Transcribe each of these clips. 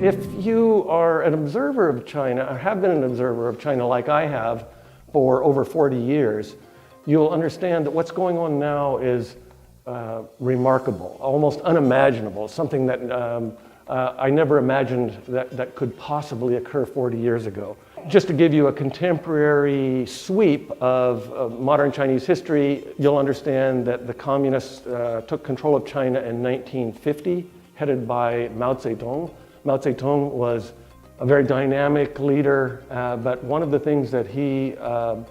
If you are an observer of China, or have been an observer of China like I have for over 40 years, you'll understand that what's going on now is remarkable, almost unimaginable, something that I never imagined that could possibly occur 40 years ago. Just to give you a contemporary sweep of modern Chinese history, you'll understand that the communists took control of China in 1950, headed by Mao Zedong. Mao Zedong was a very dynamic leader, but one of the things that he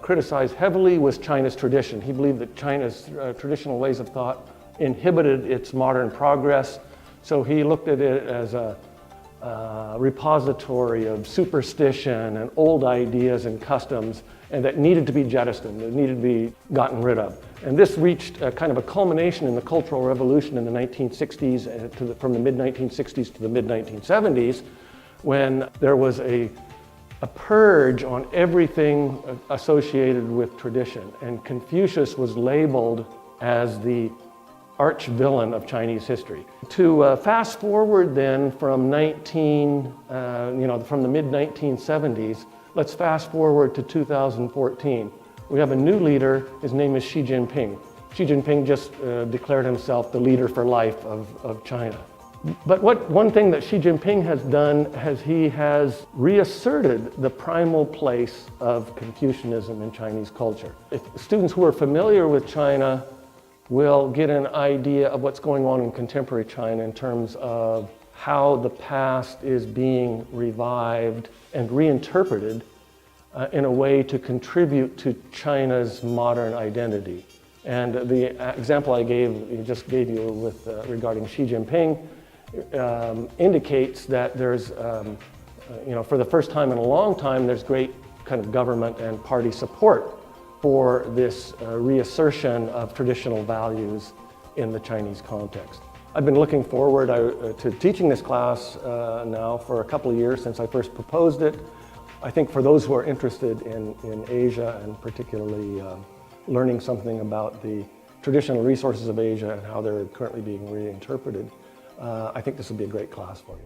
criticized heavily was China's tradition. He believed that China's traditional ways of thought inhibited its modern progress, so he looked at it as a repository of superstition and old ideas and customs, and that needed to be jettisoned, that needed to be gotten rid of. And this reached a kind of a culmination in the Cultural Revolution in the 1960s, from the mid-1960s to the mid-1970s, when there was a purge on everything associated with tradition. And Confucius was labeled as the arch villain of Chinese history. To fast forward then from from the mid-1970s, let's fast forward to 2014. We have a new leader. His name is Xi Jinping. Xi Jinping just declared himself the leader for life of China. But one thing that Xi Jinping has done is he has reasserted the primal place of Confucianism in Chinese culture. If students who are familiar with China will get an idea of what's going on in contemporary China in terms of how the past is being revived and reinterpreted in a way to contribute to China's modern identity. And the example I just gave you with regarding Xi Jinping indicates that there's, for the first time in a long time, there's great kind of government and party support for this reassertion of traditional values in the Chinese context. I've been looking forward to teaching this class now for a couple of years since I first proposed it. I think for those who are interested in Asia and particularly learning something about the traditional resources of Asia and how they're currently being reinterpreted, I think this would be a great class for you.